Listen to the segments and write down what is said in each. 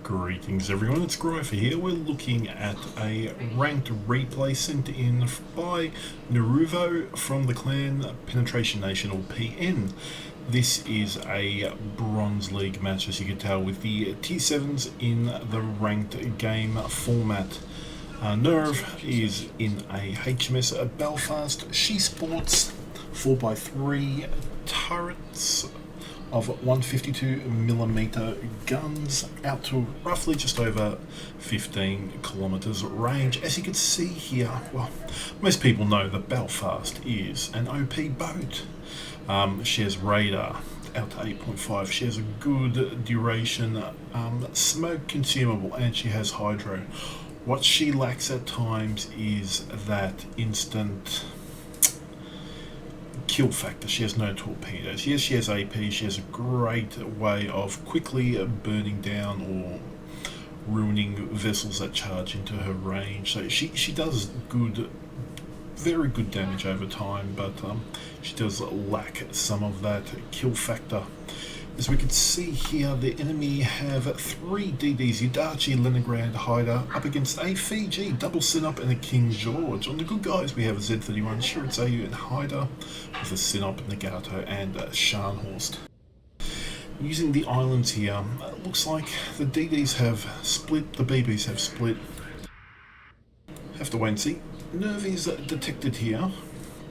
Greetings everyone, it's Grover here. We're looking at a ranked replay sent in by Nuruvo from the clan Penetration Nation, or PN. This is a Bronze League match, as you can tell, with the T7s in the ranked game format. Nerv is in a HMS Belfast. She sports 4x3 turrets of 152mm guns out to roughly just over 15 kilometers range. As you can see here, well, most people know that Belfast is an OP boat. She has radar out to 8.5. She has a good duration, smoke consumable, and she has hydro. What she lacks at times is that instant kill factor. She has no torpedoes. Yes, she has AP. She has a great way of quickly burning down or ruining vessels that charge into her range. So she does good, very good damage over time, but she does lack some of that kill factor. As we can see here, the enemy have 3 DDs, Yudachi, Leningrad, Haida, up against a Fiji, double Sinop and a King George. On the good guys, we have a Z31, Shiritzayu and Haida, with a Sinop, Nagato and Scharnhorst. Using the islands here, looks like the DDs have split, the BBs have split. Have to wait and see. Nerv is detected here.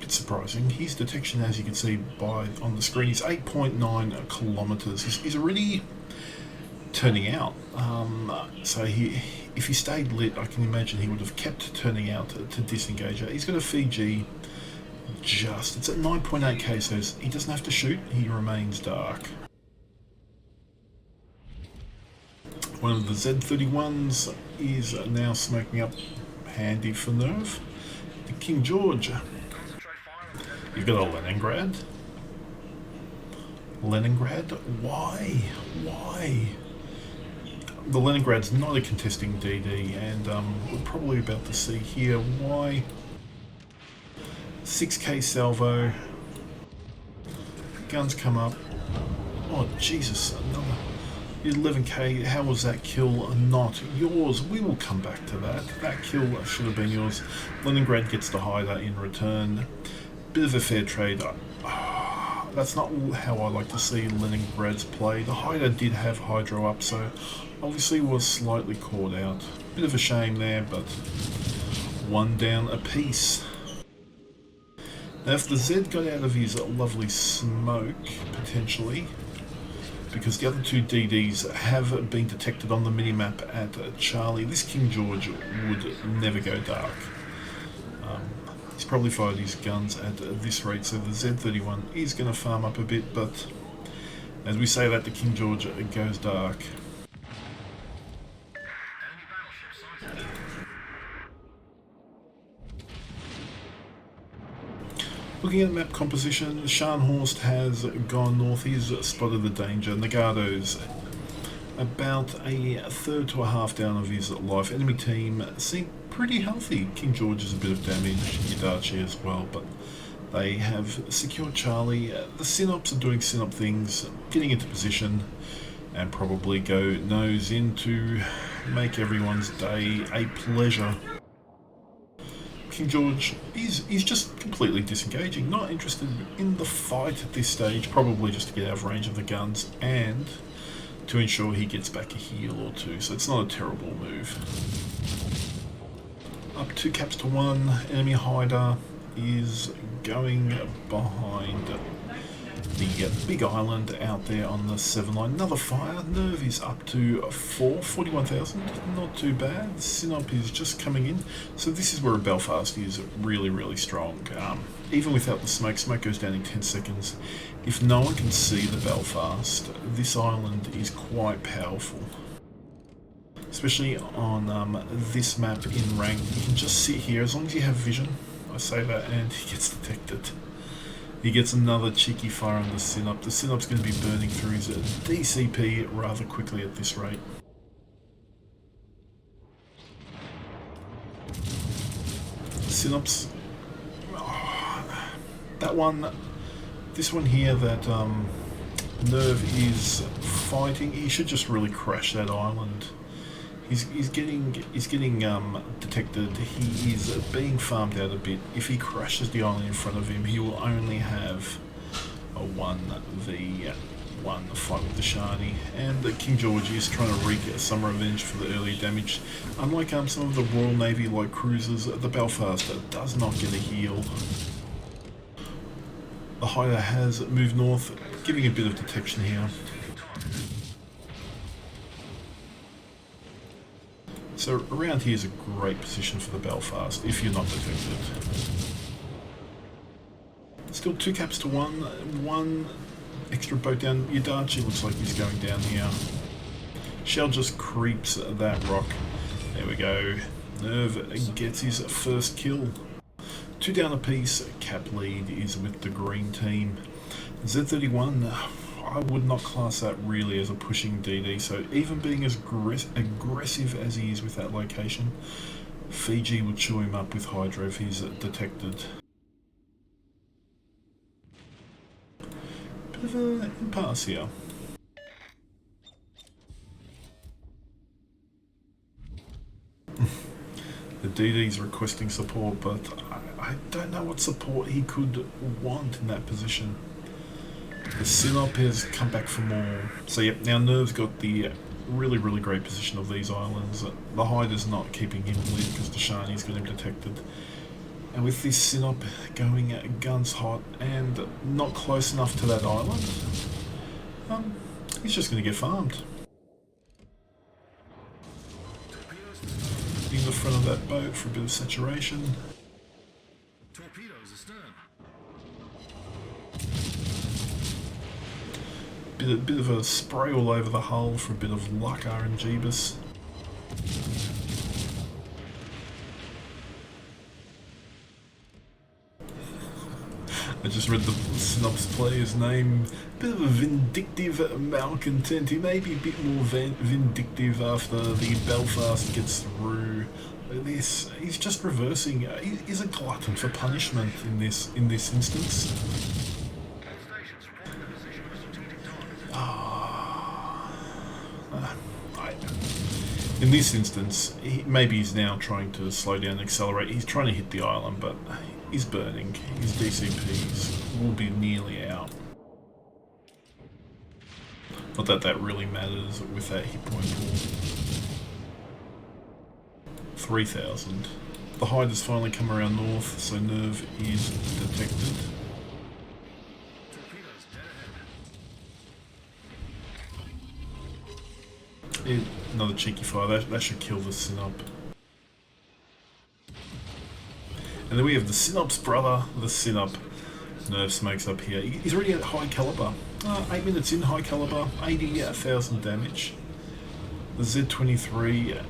Bit surprising. His detection, as you can see on the screen, is 8.9 kilometers. He's already turning out. So if he stayed lit, I can imagine he would have kept turning out to disengage her. He's got a Fiji it's at 9.8k, so he doesn't have to shoot. He remains dark. One of the Z31s is now smoking up, handy for Nerv. The King George. You've got a Leningrad. Leningrad? Why? The Leningrad's not a contesting DD, and we're probably about to see here why. 6k salvo. Guns come up. Oh Jesus, another 11k. How was that kill not yours? We will come back to that. That kill should have been yours. Leningrad gets the hider in return. Bit of a fair trade. That's not how I like to see Leningrad's play. The hider did have hydro up, so obviously was slightly caught out. Bit of a shame there, but one down apiece. Now if the Z got out of his lovely smoke, potentially, because the other 2 DDs have been detected on the minimap at Charlie, this King George would never go dark. He's probably fired his guns at this rate, so the Z31 is going to farm up a bit, but as we say that, the King George goes dark. Looking at map composition, Scharnhorst has gone north. He's spotted the danger. Nagato's about a third to a half down of his life. Enemy team seem pretty healthy. King George is a bit of damage, Yudachi as well, but they have secured Charlie. The Sinops are doing Sinop things, getting into position, and probably go nose in to make everyone's day a pleasure. King George is just completely disengaging, not interested in the fight at this stage, probably just to get out of range of the guns and to ensure he gets back a heal or 2, so it's not a terrible move. Up 2 caps to 1, enemy hider is going behind the big island out there on the 7 line. Another fire. Nerv is up to 41,000, not too bad. Sinop is just coming in, so this is where Belfast is really strong. Even without the smoke goes down in 10 seconds. If no one can see the Belfast, this island is quite powerful. Especially on this map in rank, you can just sit here as long as you have vision. I say that, and he gets detected. He gets another cheeky fire on the Sinop. The Sinop's going to be burning through his DCP rather quickly at this rate. Sinops. This one here that Nerv is fighting, he should just really crash that island. He's getting detected. He is being farmed out a bit. If he crashes the island in front of him, he will only have a 1v1 fight with the Shani. And King George is trying to wreak some revenge for the early damage. Unlike some of the Royal Navy light cruisers, the Belfast does not get a heal. The Hyder has moved north, giving a bit of detection here. So around here is a great position for the Belfast if you're not detected. Still 2 caps to 1. One extra boat down. Yadachi looks like he's going down here. Shell just creeps that rock. There we go. Nerve gets his first kill. 2 down apiece. Cap lead is with the green team. Z31, I would not class that really as a pushing DD, so even being as aggressive as he is with that location, Fiji would chew him up with Hydra if he's detected. Bit of an impasse here. The DD's requesting support, but I don't know what support he could want in that position. The Sinop has come back for more. So yep, now Nerve's got the really great position of these islands. The Hyder's not keeping him lit because the Shani's got him detected. And with this Sinop going guns hot and not close enough to that island, he's just going to get farmed. In the front of that boat for a bit of saturation. Torpedoes astern. Bit of a spray all over the hull for a bit of luck, RNGbus. I just read the Synopsis player's name. Bit of a vindictive malcontent. He may be a bit more vindictive after the Belfast gets through this. He's just reversing. He's a glutton for punishment in this instance. In this instance, maybe he's now trying to slow down and accelerate. He's trying to hit the island, but he's burning. His DCPs will be nearly out. Not that that really matters with that hit point pool. 3,000. The Hyder's finally come around north, so Nerve is detected. Another cheeky fire, that should kill the Sinop. And then we have the Sinop's brother, the Sinop. Nerve smokes up here. He's already at high caliber. 8 minutes in, high caliber, 80,000 damage. The Z23,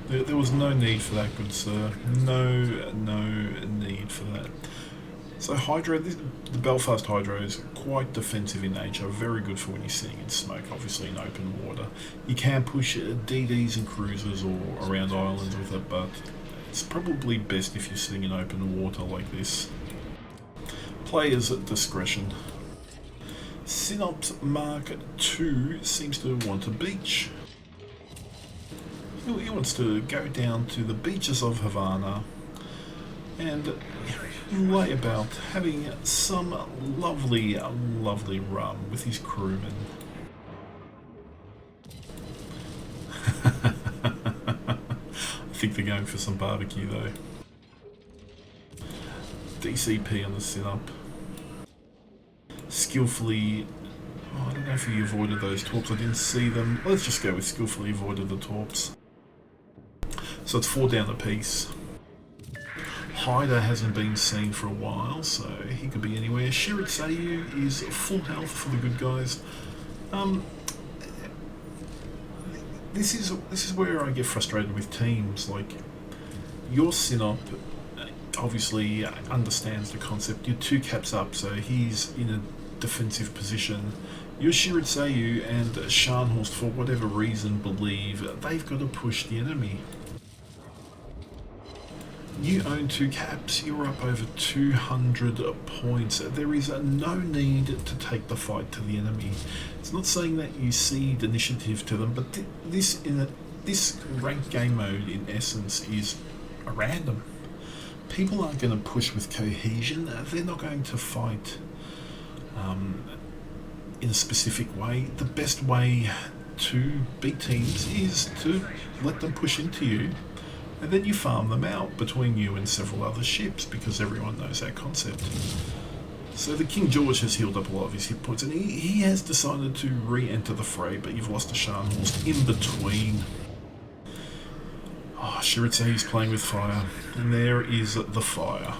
there was no need for that, good sir. No need for that. So Hydro, the Belfast Hydro is quite defensive in nature, very good for when you're sitting in smoke, obviously in open water. You can push DDs and cruisers or around islands with it, but it's probably best if you're sitting in open water like this. Players at discretion. Synops Mark II seems to want a beach. He wants to go down to the beaches of Havana and lay about having some lovely rum with his crewmen. I think they're going for some barbecue though. DCP on the Sinop. Skillfully, I don't know if he avoided those torps, I didn't see them. Let's just go with skillfully avoided the torps. So it's 4 down a piece. Hyder hasn't been seen for a while, so he could be anywhere. Shiritsayu is full health for the good guys. This is where I get frustrated with teams. Like, your Sinop obviously understands the concept. You're 2 caps up, so he's in a defensive position. Your Shiritsayu and Scharnhorst, for whatever reason, believe they've got to push the enemy. You own 2 caps, you're up over 200 points. There is no need to take the fight to the enemy. It's not saying that you cede initiative to them, but this this ranked game mode, in essence, is a random. People aren't going to push with cohesion. They're not going to fight in a specific way. The best way to beat teams is to let them push into you, and then you farm them out between you and several other ships, because everyone knows that concept. So the King George has healed up a lot of his hit points, and he has decided to re-enter the fray, but you've lost a Scharnhorst in between. Oh, Shiritsu's playing with fire, and there is the fire.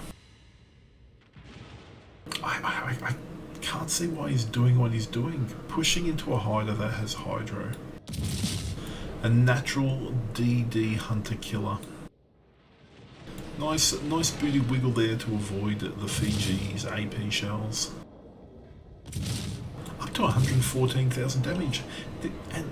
I can't see why he's doing what he's doing. Pushing into a hider that has Hydro. A natural DD hunter-killer. Nice booty wiggle there to avoid the Fiji's AP shells. Up to 114,000 damage. And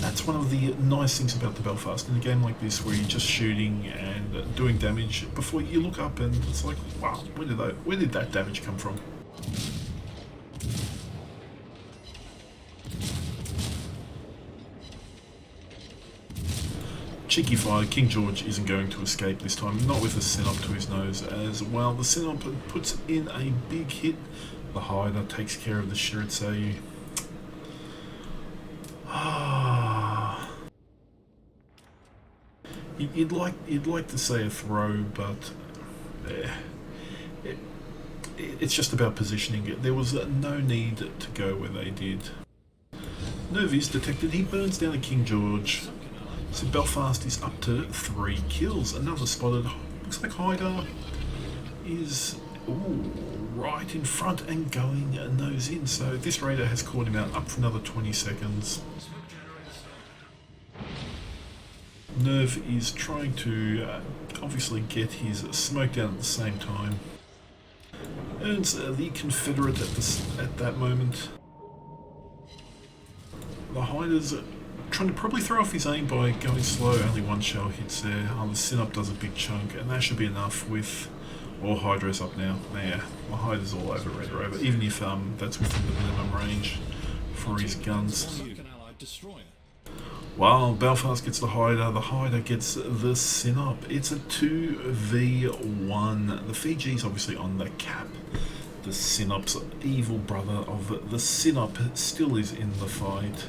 that's one of the nice things about the Belfast in a game like this, where you're just shooting and doing damage before you look up and it's like, wow, where did that damage come from? Cheeky fire. King George isn't going to escape this time, not with a Synop to his nose as well. The Synop puts in a big hit. The hider takes care of the Shiritsu. You'd like to say a throw, but it's just about positioning it. There was no need to go where they did. Nerve is detected. He burns down a King George. So Belfast is up to 3 kills. Another spotted. Looks like Hyder is right in front and going nose in. So this raider has caught him out, up for another 20 seconds. Nerve is trying to obviously get his smoke down at the same time. Earns the Confederate at that moment. The Hyder's trying to probably throw off his aim by going slow. Only one shell hits there. The Synop does a big chunk, and that should be enough with all Hydros up now. Yeah, the Hyder's all over Red Rover, even if that's within the minimum range for his guns. Well, Belfast gets the Hyder gets the Synop. It's a 2v1. The Fiji's obviously on the cap. The Synop's evil brother of the Synop still is in the fight.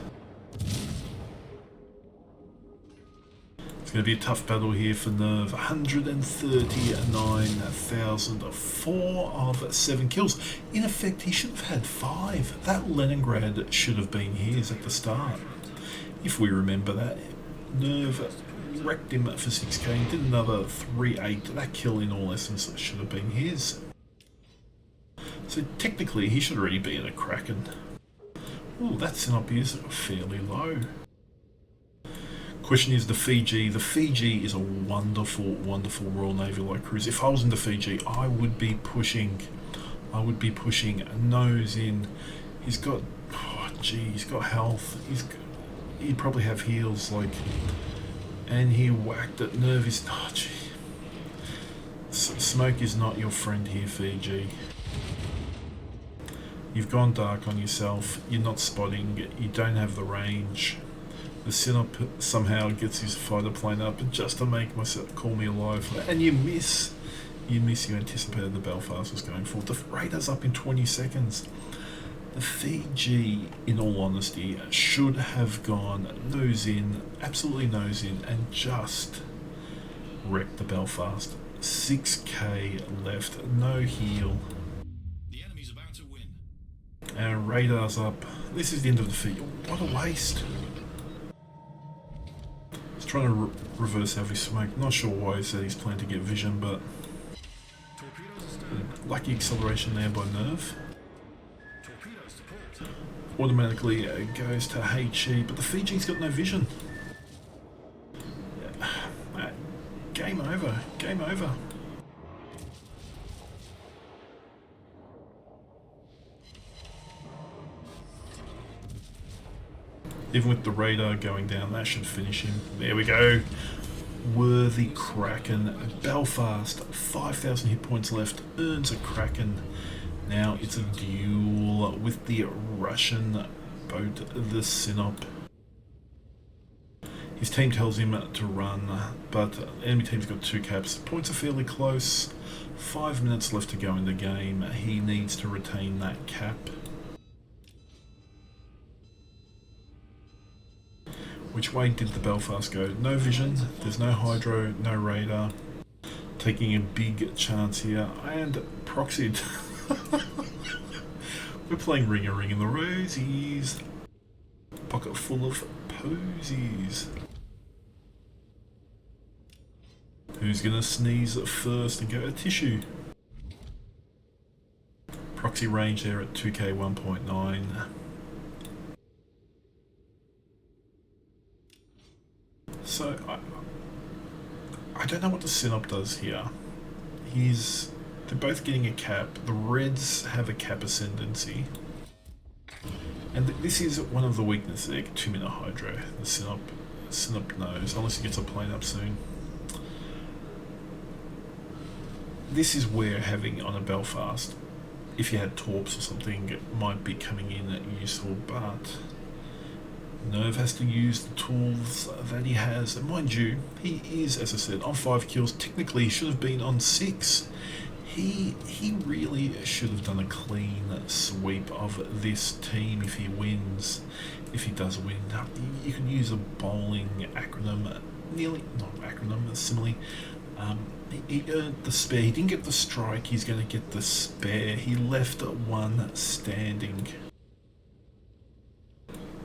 It's going to be a tough battle here for Nerve. 139,000, 4 of 7 kills. In effect, he should have had 5. That Leningrad should have been his at the start. If we remember that. Nerve wrecked him for 6k, did another 3-8. That kill in all essence should have been his. So technically, he should already be in a Kraken. Oh, that Synop is fairly low. Question is the Fiji. The Fiji is a wonderful, wonderful Royal Navy light cruise. If I was in the Fiji, I would be pushing nose in. He's got, he's got health. He'd probably have heals, and he whacked it. Nerve is, smoke is not your friend here, Fiji. You've gone dark on yourself. You're not spotting. You don't have the range. The Synop somehow gets his fighter plane up just to make myself call me alive, and you miss. You anticipated the Belfast was going for. The Raider's up in 20 seconds. The Fiji, in all honesty, should have gone nose in, absolutely nose in, and just wrecked the Belfast. 6k left, no heal. The enemy's about to win. And Radar's up. This is the end of the Fiji. What a waste. He's trying to reverse heavy smoke. Not sure why he said he's planning to get vision, but lucky acceleration there by Nerve. Automatically goes to HE, but the Fiji's got no vision. Game over. Game over. Even with the radar going down, that should finish him. There we go. Worthy Kraken. Belfast, 5,000 hit points left, earns a Kraken. Now it's a duel with the Russian boat, the Synop. His team tells him to run, but enemy team's got 2 caps. Points are fairly close. 5 minutes left to go in the game. He needs to retain that cap. Which way did the Belfast go? No vision, there's no hydro, no radar. Taking a big chance here, and proxied. We're playing Ring-a-Ring in the Rosies. Pocket full of posies. Who's gonna sneeze first and go a tissue? Proxy range there at 2k 1.9. So I don't know what the Synop does here. They're both getting a cap. The Reds have a cap ascendancy. And this is one of the weaknesses. They get 2-minute hydro. The Synop knows, unless he gets a plane up soon. This is where having on a Belfast, if you had torps or something, it might be coming in useful, but Nerve has to use the tools that he has. And mind you, he is, as I said, on 5 kills. Technically, he should have been on 6. He really should have done a clean sweep of this team if he wins. If he does win, you can use a bowling acronym, not acronym, simile. He earned the spare. He didn't get the strike. He's going to get the spare. He left one standing.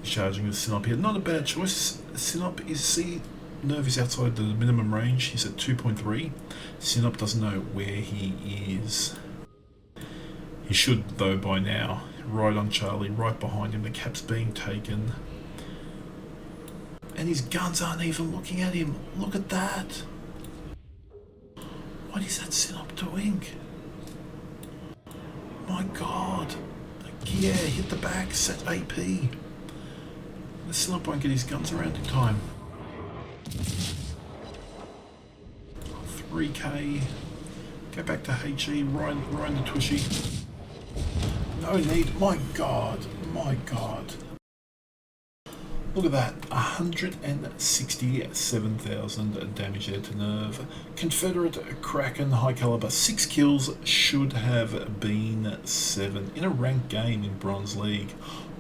Charging the Synop here. Not a bad choice. Synop is, Nerve is outside the minimum range. He's at 2.3. Synop doesn't know where he is. He should, though, by now. Right on Charlie, right behind him. The cap's being taken. And his guns aren't even looking at him. Look at that. What is that Synop doing? My God. Yeah, hit the back, set AP. The Synop won't get his guns around in time. 3k. Go back to HE, Ryan the Twishy. No need. My God. My God. Look at that. 167,000 damage there to Nerve. Confederate Kraken high caliber. 6 kills should have been 7 in a ranked game in Bronze League.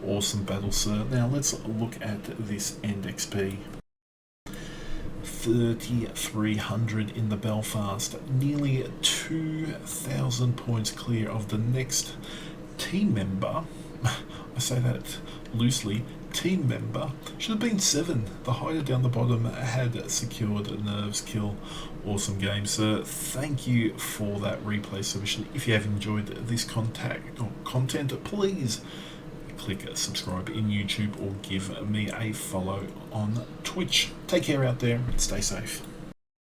Awesome battle, sir. Now let's look at this end XP. 3,300 in the Belfast. Nearly 2,000 points clear of the next team member. I say that loosely. Team member should have been 7. The hider down the bottom had secured Nerve's kill. Awesome game, sir. Thank you for that replay submission. If you have enjoyed this content, please click subscribe in YouTube or give me a follow on Twitch. Take care out there. Stay safe.